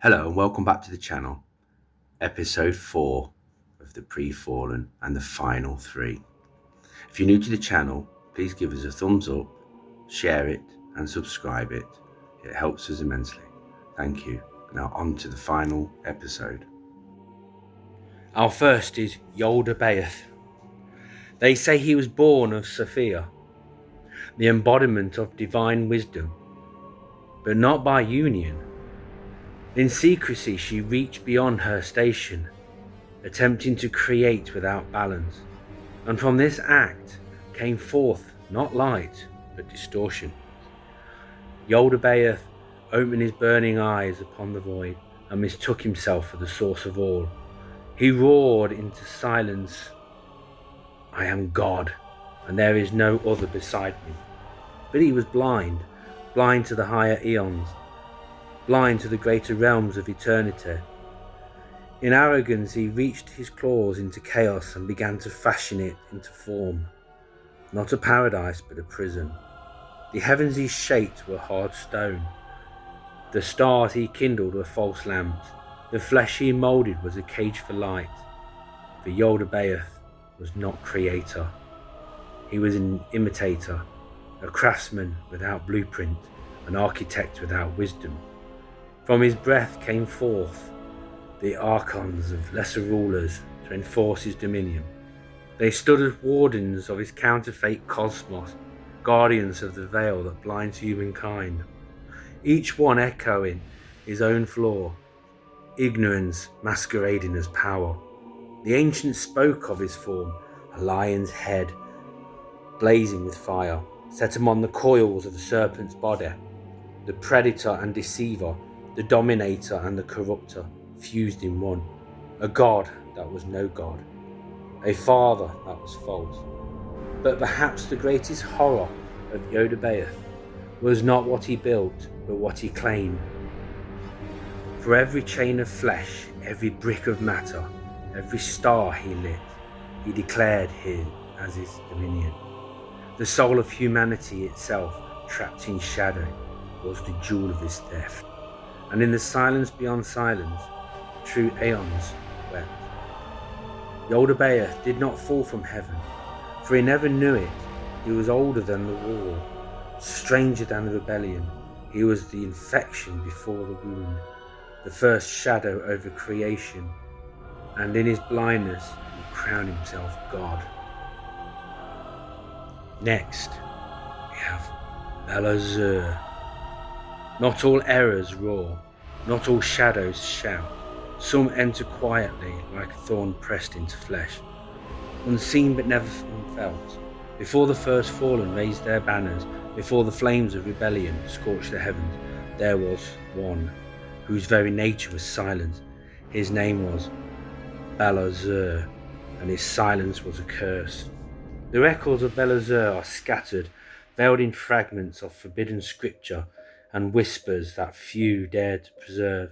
Hello and welcome back to the channel, episode 4 of the Pre-Fallen and the final 3. If you're new to the channel, please give us a thumbs up, share it and subscribe it. It helps us immensely. Thank you. Now on to the final episode. Our first is Yaldabaoth. They say he was born of Sophia, the embodiment of divine wisdom, but not by union. In secrecy she reached beyond her station, attempting to create without balance, and from this act came forth not light but distortion. Yaldabaoth opened his burning eyes upon the void and mistook himself for the source of all. He roared into silence, "I am God, and there is no other beside me." But he was blind to the higher eons, blind to the greater realms of eternity. In arrogance he reached his claws into chaos and began to fashion it into form. Not a paradise but a prison. The heavens he shaped were hard stone. The stars he kindled were false lamps. The flesh he moulded was a cage for light. For Yaldabaoth was not creator. He was an imitator, a craftsman without blueprint, an architect without wisdom. From his breath came forth the archons of lesser rulers to enforce his dominion. They stood as wardens of his counterfeit cosmos, guardians of the veil that blinds humankind, each one echoing his own flaw, ignorance masquerading as power. The ancients spoke of his form, a lion's head, blazing with fire, set among the coils of a serpent's body, the predator and deceiver, the dominator and the corrupter, fused in one. A god that was no god, a father that was false. But perhaps the greatest horror of Yaldabaoth was not what he built, but what he claimed. For every chain of flesh, every brick of matter, every star he lit, he declared his as his dominion. The soul of humanity itself, trapped in shadow, was the jewel of his theft. And in the silence beyond silence, true aeons wept. Yaldabaoth did not fall from heaven, for he never knew it. He was older than the war, stranger than the rebellion. He was the infection before the wound, the first shadow over creation, and in his blindness he crowned himself God. Next, we have Belazur. Not all errors roar, not all shadows shout. Some enter quietly like a thorn pressed into flesh, unseen but never unfelt. Before the first fallen raised their banners, before the flames of rebellion scorched the heavens, there was one whose very nature was silence. His name was Belazur, and his silence was a curse. The records of Belazur are scattered, veiled in fragments of forbidden scripture and whispers that few dared to preserve.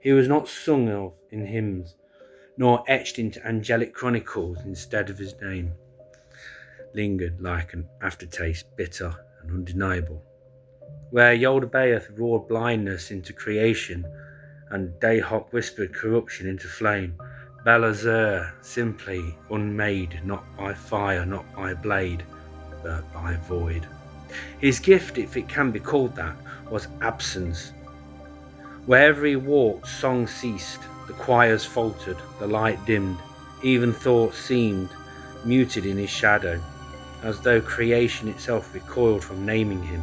He was not sung of in hymns, nor etched into angelic chronicles instead of his name, lingered like an aftertaste, bitter and undeniable. Where Yaldabaoth roared blindness into creation and Dahak whispered corruption into flame, Belazur simply unmade, not by fire, not by blade, but by void. His gift, if it can be called that, was absence. Wherever he walked, song ceased, the choirs faltered, the light dimmed, even thought seemed muted in his shadow, as though creation itself recoiled from naming him.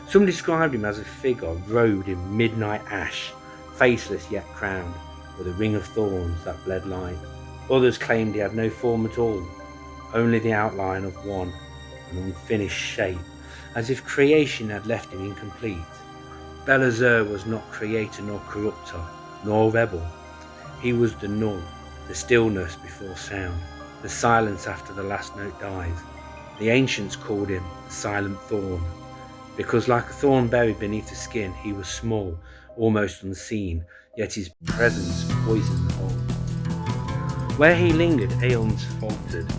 Some described him as a figure robed in midnight ash, faceless yet crowned, with a ring of thorns that bled light. Others claimed he had no form at all, only the outline of one, an unfinished shape, as if creation had left him incomplete. Belazur was not creator nor corrupter, nor rebel. He was the null, the stillness before sound, the silence after the last note dies. The ancients called him the silent thorn, because like a thorn buried beneath the skin, he was small, almost unseen, yet his presence poisoned the whole. Where he lingered, aeons faltered,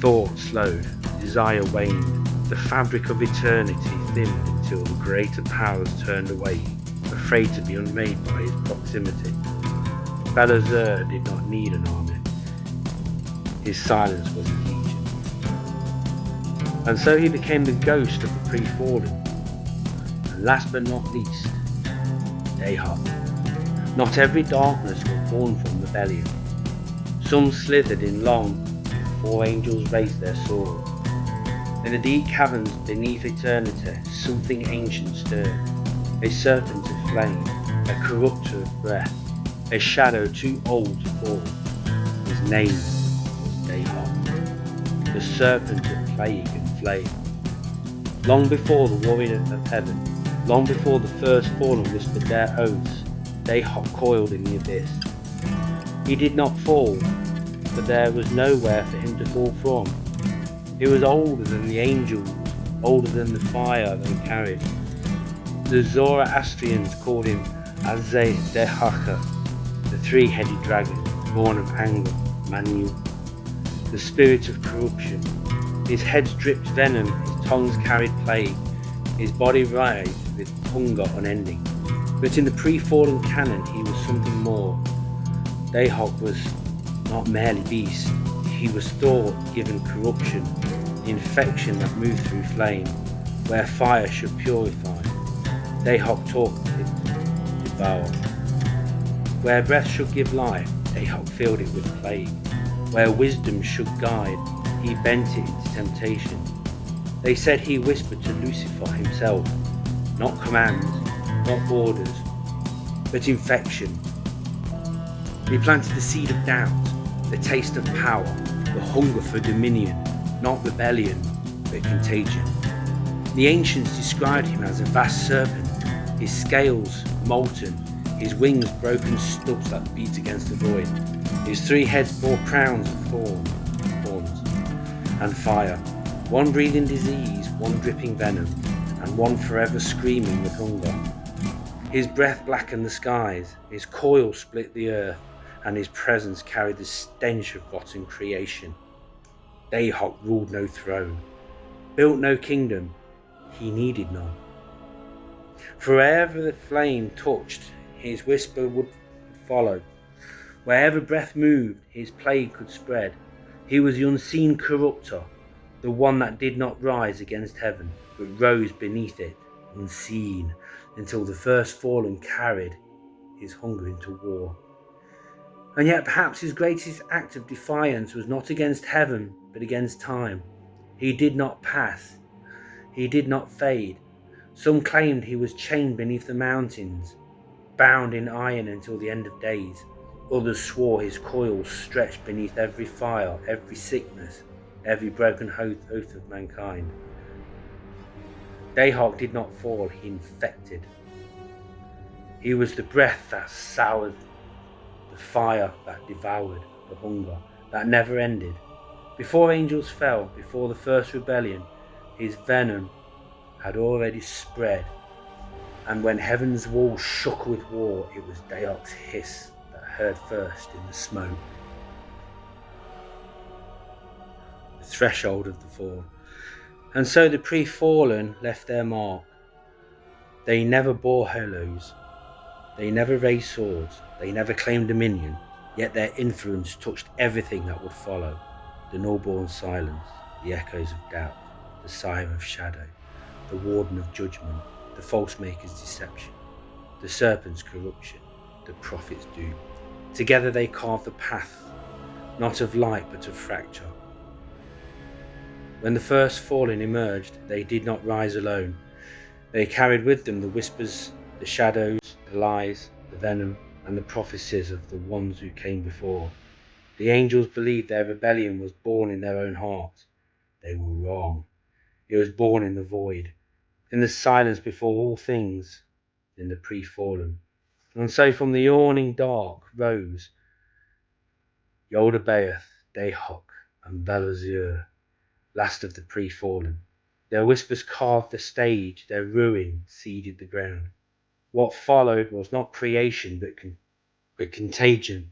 thought slowed, desire waned, the fabric of eternity thinned until the greater powers turned away, a afraid to be unmade by his proximity. Belazur did not need an army. His silence was a legion. And so he became the ghost of the pre-fallen. And last but not least, Ahop. Not every darkness was born from rebellion. Some slithered in long before angels raised their swords. In the deep caverns beneath eternity, something ancient stirred. A serpent of flame, a corrupter of breath, a shadow too old to fall. His name was Ahop, the serpent of plague and flame. Long before the warrior of heaven, long before the first fallen whispered their oaths, Ahop coiled in the abyss. He did not fall, but there was nowhere for him to fall from. He was older than the angels, older than the fire they carried. The Zoroastrians called him Alten, the three-headed dragon, born of anger, Manu, the spirit of corruption. His head dripped venom, his tongues carried plague, his body writhed with hunger unending. But in the pre-fallen canon he was something more. Ahop was not merely beast, he was thought given corruption, the infection that moved through flame, where fire should purify. Ahop talked it, devour. Where breath should give life, Ahop filled it with plague. Where wisdom should guide, he bent it into temptation. They said he whispered to Lucifer himself, not commands, not orders, but infection. He planted the seed of doubt, the taste of power, the hunger for dominion, not rebellion, but contagion. The ancients described him as a vast serpent, his scales molten, his wings broken stubs that beat against the void. His three heads bore crowns of thorns and fire, one breathing disease, one dripping venom, and one forever screaming with hunger. His breath blackened the skies, his coil split the earth, and his presence carried the stench of rotten creation. Ahop ruled no throne, built no kingdom, he needed none. For wherever the flame touched, his whisper would follow. Wherever breath moved, his plague could spread. He was the unseen corrupter, the one that did not rise against heaven, but rose beneath it, unseen, until the first fallen carried his hunger into war. And yet perhaps his greatest act of defiance was not against heaven, but against time. He did not pass. He did not fade. Some claimed he was chained beneath the mountains, bound in iron until the end of days. Others swore his coils stretched beneath every fire, every sickness, every broken oath of mankind. Ahop did not fall, he infected. He was the breath that soured, the fire that devoured, the hunger that never ended. Before angels fell, before the first rebellion, his venom had already spread, and when heaven's walls shook with war, it was Ahop's hiss that heard first in the smoke. The threshold of the fall. And so the pre-fallen left their mark. They never bore halos, they never raised swords, they never claimed dominion, yet their influence touched everything that would follow. The null-born silence, the echoes of doubt, the sire of shadow, the warden of judgment, the false maker's deception, the serpent's corruption, the prophet's doom. Together they carved the path, not of light but of fracture. When the first fallen emerged, they did not rise alone. They carried with them the whispers, the shadows, the lies, the venom, and the prophecies of the ones who came before. The angels believed their rebellion was born in their own hearts. They were wrong. It was born in the void, in the silence before all things, in the pre-fallen. And so from the yawning dark rose Yaldabaoth, Ahop, and Belazur, last of the pre-fallen. Their whispers carved the stage, their ruin seeded the ground. What followed was not creation, but contagion.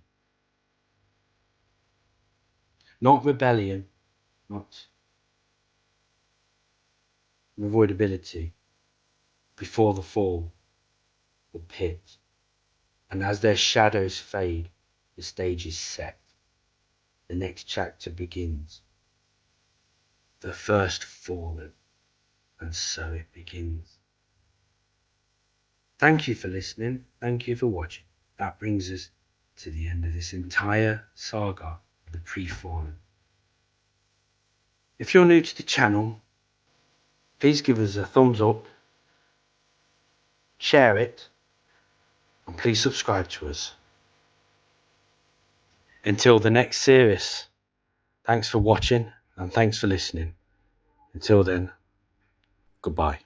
Not rebellion, not avoidability before the fall, the pit, and as their shadows fade, the stage is set. The next chapter begins. The first fallen, and so it begins. Thank you for listening. Thank you for watching. That brings us to the end of this entire saga of the Pre-Fallen. If you're new to the channel, please give us a thumbs up, share it, and please subscribe to us. Until the next series, thanks for watching and thanks for listening. Until then, goodbye.